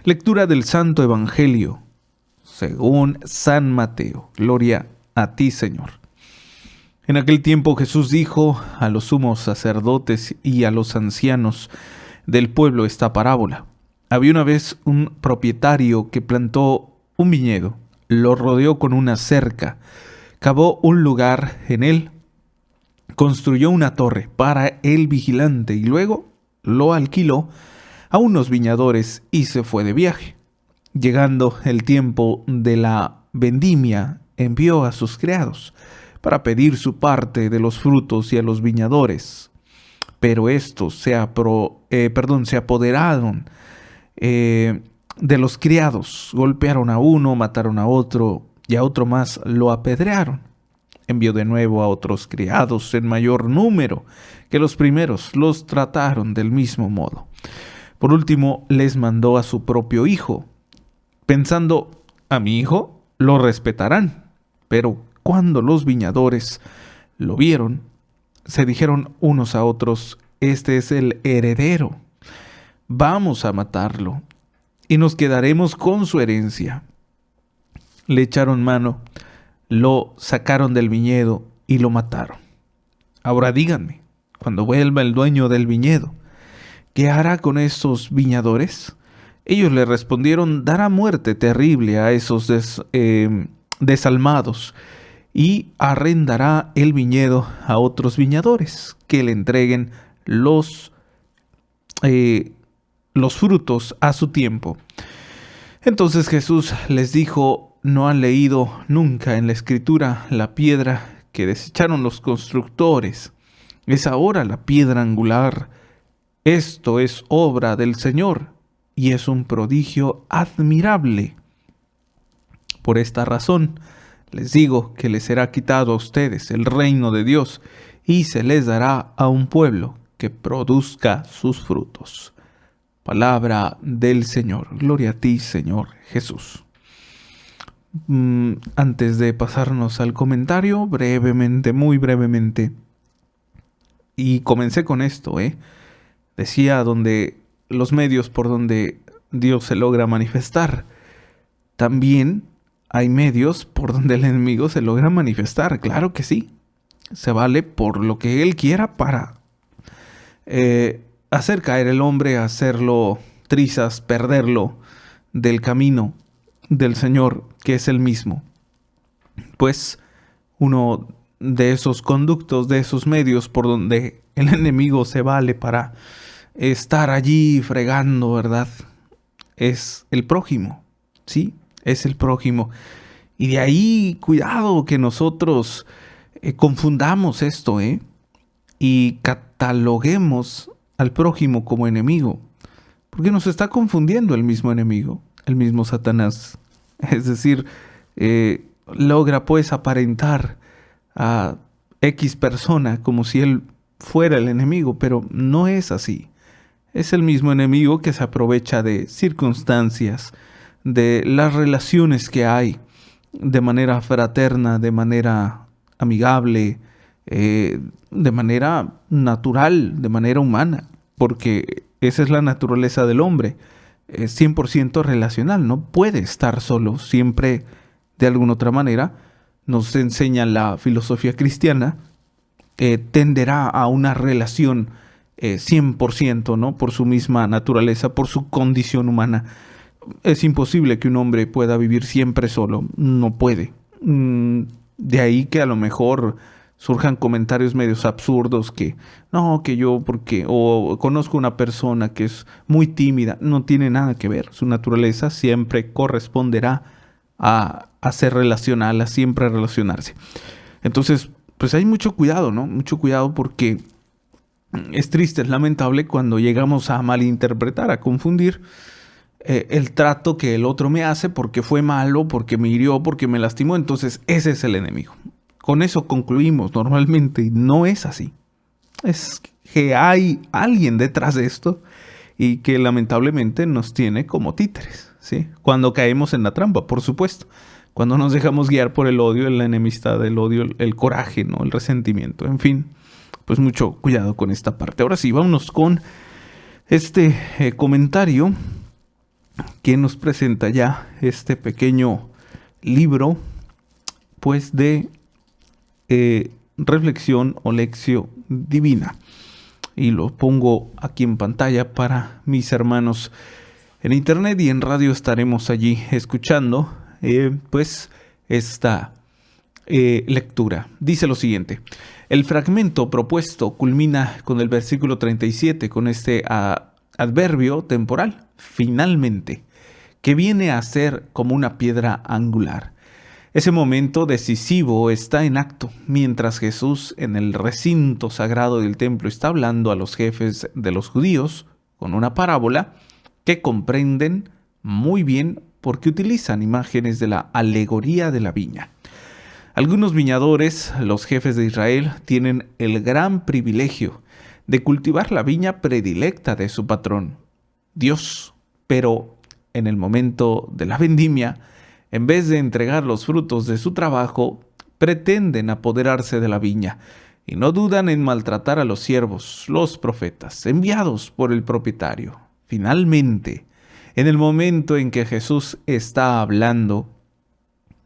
Lectura del Santo Evangelio según San Mateo. Gloria a ti, Señor. En aquel tiempo Jesús dijo a los sumos sacerdotes y a los ancianos del pueblo esta parábola. Había una vez un propietario que plantó un viñedo, lo rodeó con una cerca, cavó un lugar en él, construyó una torre para el vigilante y luego lo alquiló a unos viñadores y se fue de viaje. Llegando el tiempo de la vendimia, envió a sus criados para pedir su parte de los frutos y a los viñadores. Pero estos se apoderaron de los criados, golpearon a uno, mataron a otro y a otro más lo apedrearon. Envió de nuevo a otros criados en mayor número que los primeros, los trataron del mismo modo. Por último, les mandó a su propio hijo, pensando, a mi hijo lo respetarán. Pero cuando los viñadores lo vieron, se dijeron unos a otros, este es el heredero, vamos a matarlo y nos quedaremos con su herencia. Le echaron mano, lo sacaron del viñedo y lo mataron. Ahora díganme, cuando vuelva el dueño del viñedo, ¿qué hará con estos viñadores? Ellos le respondieron, dará muerte terrible a esos desalmados y arrendará el viñedo a otros viñadores que le entreguen los frutos a su tiempo. Entonces Jesús les dijo, ¿no han leído nunca en la Escritura la piedra que desecharon los constructores? Es ahora la piedra angular. Esto es obra del Señor y es un prodigio admirable. Por esta razón les digo que les será quitado a ustedes el reino de Dios y se les dará a un pueblo que produzca sus frutos. Palabra del Señor. Gloria a ti, Señor Jesús. Antes de pasarnos al comentario, brevemente, muy brevemente, y comencé con esto, decía donde los medios por donde Dios se logra manifestar. También hay medios por donde el enemigo se logra manifestar, claro que sí. Se vale por lo que él quiera para hacer caer el hombre, hacerlo trizas, perderlo del camino del Señor, que es el mismo. Pues uno de esos conductos, de esos medios por donde el enemigo se vale para estar allí fregando, ¿verdad? Es el prójimo, ¿sí? Es el prójimo. Y de ahí, cuidado que nosotros confundamos esto, y cataloguemos al prójimo como enemigo. Porque nos está confundiendo el mismo enemigo, el mismo Satanás. Es decir, logra pues aparentar a X persona como si él fuera el enemigo, pero no es así. Es el mismo enemigo que se aprovecha de circunstancias, de las relaciones que hay, de manera fraterna, de manera amigable, de manera natural, de manera humana, porque esa es la naturaleza del hombre, es 100% relacional, no puede estar solo, siempre de alguna otra manera, nos enseña la filosofía cristiana, tenderá a una relación 100%, ¿no? Por su misma naturaleza, por su condición humana. Es imposible que un hombre pueda vivir siempre solo, no puede. De ahí que a lo mejor surjan comentarios medios absurdos que, no, que yo, porque, o conozco una persona que es muy tímida, no tiene nada que ver. Su naturaleza siempre corresponderá a ser relacional, a siempre relacionarse. Entonces, pues hay mucho cuidado, ¿no? Mucho cuidado porque es triste, es lamentable cuando llegamos a malinterpretar, a confundir el trato que el otro me hace porque fue malo, porque me hirió, porque me lastimó. Entonces ese es el enemigo. Con eso concluimos normalmente y no es así. Es que hay alguien detrás de esto y que lamentablemente nos tiene como títeres, ¿sí? Cuando caemos en la trampa, por supuesto. Cuando nos dejamos guiar por el odio, la enemistad, el odio, el coraje, ¿no? El resentimiento, en fin. Pues mucho cuidado con esta parte. Ahora sí, vámonos con este comentario que nos presenta ya este pequeño libro, pues de reflexión o lección divina. Y lo pongo aquí en pantalla para mis hermanos en internet, y en radio estaremos allí escuchando pues esta lectura. Dice lo siguiente: el fragmento propuesto culmina con el versículo 37, con este adverbio temporal, finalmente, que viene a ser como una piedra angular. Ese momento decisivo está en acto, mientras Jesús en el recinto sagrado del templo está hablando a los jefes de los judíos con una parábola que comprenden muy bien porque utilizan imágenes de la alegoría de la viña. Algunos viñadores, los jefes de Israel, tienen el gran privilegio de cultivar la viña predilecta de su patrón, Dios, pero en el momento de la vendimia, en vez de entregar los frutos de su trabajo, pretenden apoderarse de la viña y no dudan en maltratar a los siervos, los profetas, enviados por el propietario. Finalmente, en el momento en que Jesús está hablando,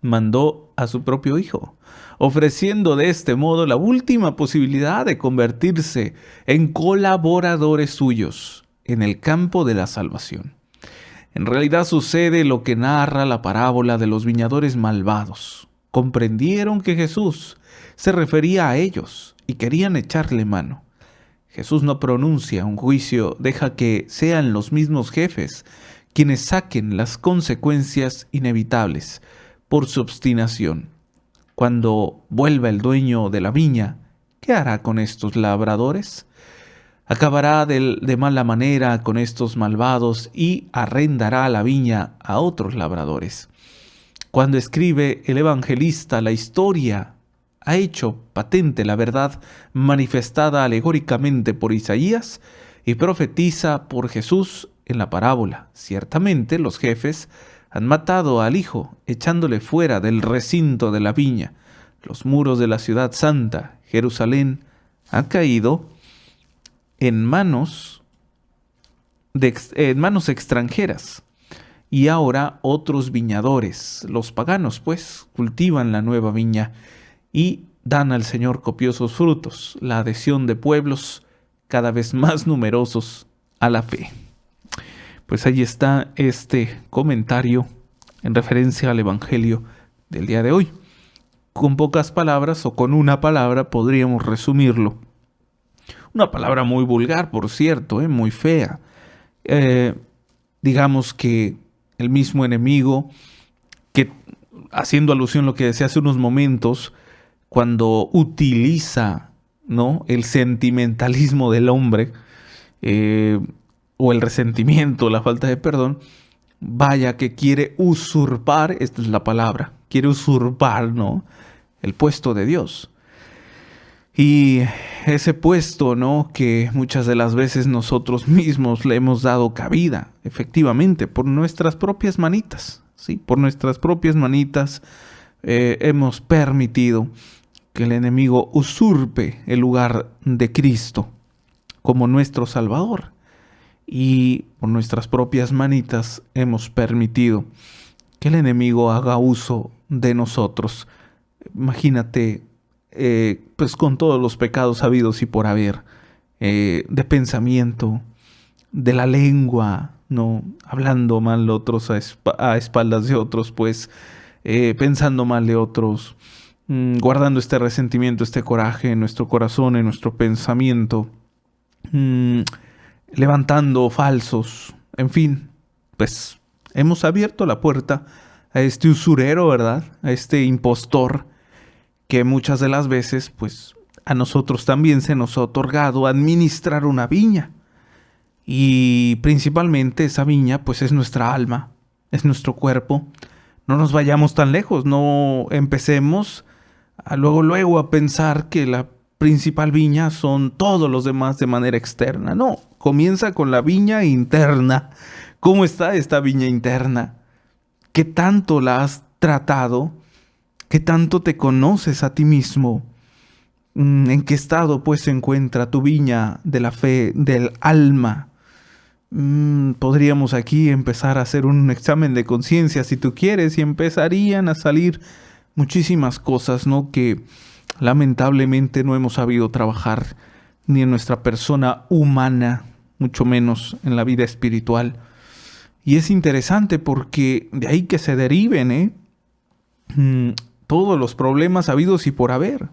mandó a su propio Hijo, ofreciendo de este modo la última posibilidad de convertirse en colaboradores suyos en el campo de la salvación. En realidad sucede lo que narra la parábola de los viñadores malvados. Comprendieron que Jesús se refería a ellos y querían echarle mano. Jesús no pronuncia un juicio, deja que sean los mismos jefes quienes saquen las consecuencias inevitables por su obstinación. Cuando vuelva el dueño de la viña, ¿qué hará con estos labradores? Acabará de mala manera con estos malvados y arrendará la viña a otros labradores. Cuando escribe el evangelista la historia, ha hecho patente la verdad manifestada alegóricamente por Isaías y profetiza por Jesús en la parábola. Ciertamente los jefes han matado al Hijo, echándole fuera del recinto de la viña. Los muros de la ciudad santa, Jerusalén, han caído en manos extranjeras. Y ahora otros viñadores, los paganos, pues, cultivan la nueva viña y dan al Señor copiosos frutos, la adhesión de pueblos cada vez más numerosos a la fe. Pues ahí está este comentario en referencia al Evangelio del día de hoy. Con pocas palabras o con una palabra podríamos resumirlo. Una palabra muy vulgar, por cierto, muy fea. Digamos que el mismo enemigo, que haciendo alusión a lo que decía hace unos momentos, cuando utiliza, ¿no?, el sentimentalismo del hombre, o el resentimiento, la falta de perdón, vaya que quiere usurpar, esta es la palabra, quiere usurpar, ¿no?, el puesto de Dios. Y ese puesto, ¿no?, que muchas de las veces nosotros mismos le hemos dado cabida, efectivamente, por nuestras propias manitas, ¿sí? Por nuestras propias manitas hemos permitido que el enemigo usurpe el lugar de Cristo como nuestro Salvador. Y por nuestras propias manitas hemos permitido que el enemigo haga uso de nosotros. Imagínate, pues con todos los pecados habidos y por haber, de pensamiento, de la lengua, ¿no?, hablando mal de otros a espaldas de otros, pues pensando mal de otros, guardando este resentimiento, este coraje en nuestro corazón, en nuestro pensamiento, levantando falsos, en fin, pues hemos abierto la puerta a este usurero, ¿verdad?, a este impostor, que muchas de las veces, pues, a nosotros también se nos ha otorgado administrar una viña. Y principalmente esa viña, pues, es nuestra alma, es nuestro cuerpo. No nos vayamos tan lejos, no empecemos luego a pensar que la principal viña son todos los demás de manera externa. No, comienza con la viña interna. ¿Cómo está esta viña interna? ¿Qué tanto la has tratado? ¿Qué tanto te conoces a ti mismo? ¿En qué estado pues se encuentra tu viña de la fe, del alma? Podríamos aquí empezar a hacer un examen de conciencia, si tú quieres, y empezarían a salir muchísimas cosas, ¿no? Que lamentablemente no hemos sabido trabajar ni en nuestra persona humana, mucho menos en la vida espiritual. Y es interesante porque de ahí que se deriven, todos los problemas habidos y por haber.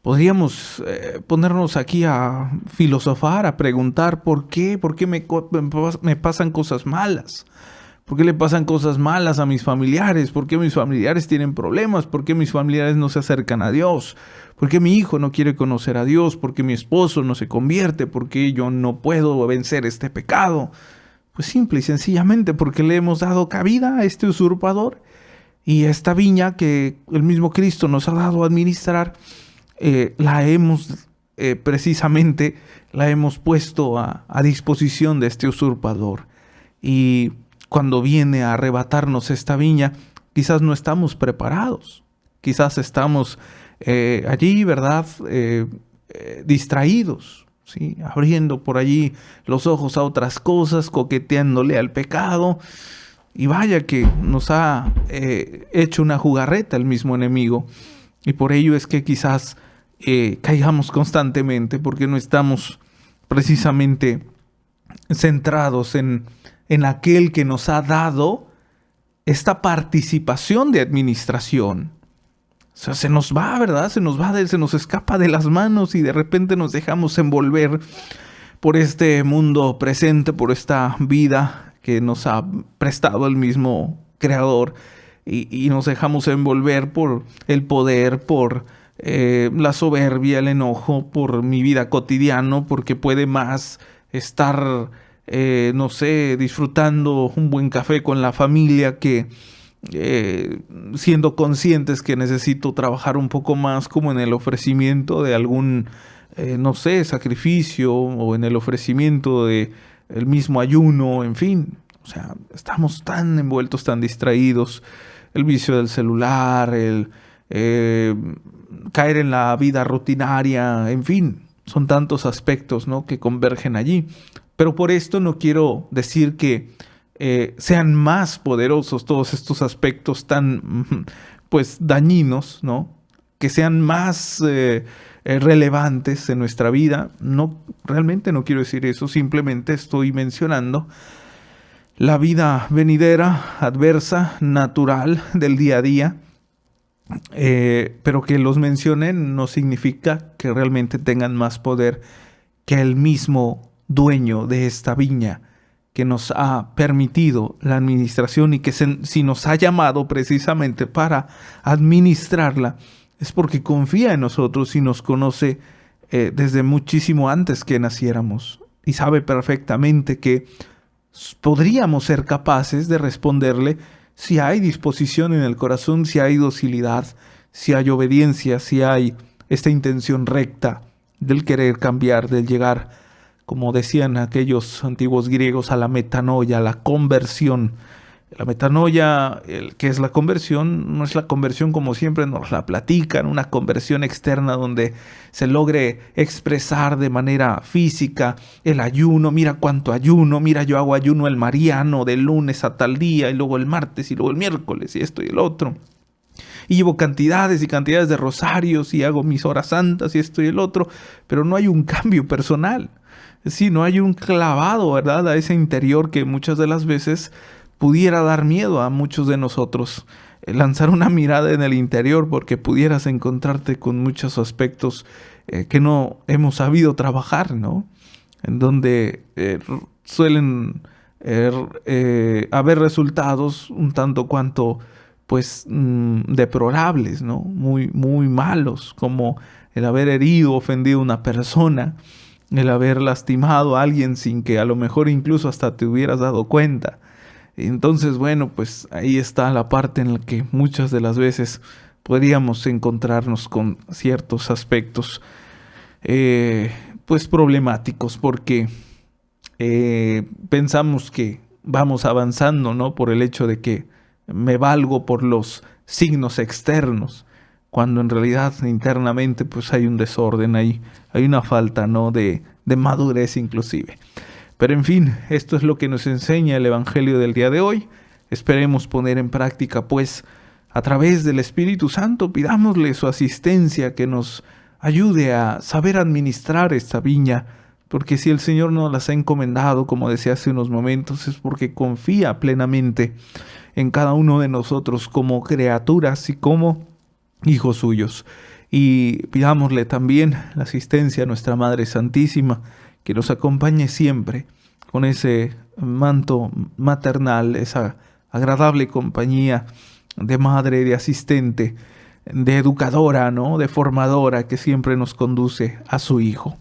Podríamos ponernos aquí a filosofar, a preguntar por qué me pasan cosas malas. ¿Por qué le pasan cosas malas a mis familiares? ¿Por qué mis familiares tienen problemas? ¿Por qué mis familiares no se acercan a Dios? ¿Por qué mi hijo no quiere conocer a Dios? ¿Por qué mi esposo no se convierte? ¿Por qué yo no puedo vencer este pecado? Pues simple y sencillamente porque le hemos dado cabida a este usurpador. Y esta viña que el mismo Cristo nos ha dado a administrar, la hemos precisamente la hemos puesto a disposición de este usurpador. Y cuando viene a arrebatarnos esta viña, quizás no estamos preparados, quizás estamos allí, ¿verdad? Distraídos, ¿sí? Abriendo por allí los ojos a otras cosas, coqueteándole al pecado. Y vaya que nos ha hecho una jugarreta el mismo enemigo. Y por ello es que quizás caigamos constantemente, porque no estamos precisamente centrados en aquel que nos ha dado esta participación de administración. O sea, se nos va, ¿verdad? Se nos escapa de las manos y de repente nos dejamos envolver por este mundo presente, por esta vida que nos ha prestado el mismo Creador, y nos dejamos envolver por el poder, por la soberbia, el enojo, por mi vida cotidiana, porque puede más estar, no sé, disfrutando un buen café con la familia que siendo conscientes que necesito trabajar un poco más, como en el ofrecimiento de algún, no sé, sacrificio, o en el ofrecimiento de el mismo ayuno, en fin. O sea, estamos tan envueltos, tan distraídos, el vicio del celular, el caer en la vida rutinaria, en fin, son tantos aspectos, ¿no?, que convergen allí. Pero por esto no quiero decir que sean más poderosos todos estos aspectos tan, pues, dañinos, ¿no?, que sean más relevantes en nuestra vida. No, realmente no quiero decir eso, simplemente estoy mencionando la vida venidera, adversa, natural, del día a día. Pero que los mencionen no significa que realmente tengan más poder que el mismo dueño de esta viña, que nos ha permitido la administración, y que si nos ha llamado precisamente para administrarla, es porque confía en nosotros y nos conoce desde muchísimo antes que naciéramos, y sabe perfectamente que podríamos ser capaces de responderle si hay disposición en el corazón, si hay docilidad, si hay obediencia, si hay esta intención recta del querer cambiar, del llegar, como decían aquellos antiguos griegos, a la metanoia, a la conversión. La metanoia, que es la conversión, no es la conversión como siempre nos la platican, una conversión externa donde se logre expresar de manera física el ayuno. Mira cuánto ayuno, mira, yo hago ayuno el mariano del lunes a tal día, y luego el martes, y luego el miércoles, y esto y el otro. Y llevo cantidades y cantidades de rosarios, y hago mis horas santas, y esto y el otro, pero no hay un cambio personal. Sí, no hay un clavado, ¿verdad?, a ese interior que muchas de las veces pudiera dar miedo a muchos de nosotros. Lanzar una mirada en el interior, porque pudieras encontrarte con muchos aspectos que no hemos sabido trabajar, ¿no? En donde suelen haber resultados un tanto cuanto, pues, deplorables, ¿no? Muy, muy malos, como el haber herido, ofendido a una persona, el haber lastimado a alguien sin que a lo mejor incluso hasta te hubieras dado cuenta. Entonces, bueno, pues ahí está la parte en la que muchas de las veces podríamos encontrarnos con ciertos aspectos pues problemáticos, porque pensamos que vamos avanzando, ¿no?, por el hecho de que me valgo por los signos externos, cuando en realidad internamente pues hay un desorden, hay una falta, ¿no?, de madurez inclusive. Pero en fin, esto es lo que nos enseña el Evangelio del día de hoy. Esperemos poner en práctica, pues, a través del Espíritu Santo, pidámosle su asistencia, que nos ayude a saber administrar esta viña, porque si el Señor nos las ha encomendado, como decía hace unos momentos, es porque confía plenamente en cada uno de nosotros como criaturas y como hijos suyos. Y pidámosle también la asistencia a nuestra Madre Santísima, que nos acompañe siempre con ese manto maternal, esa agradable compañía de madre, de asistente, de educadora, ¿no? De formadora, que siempre nos conduce a su Hijo.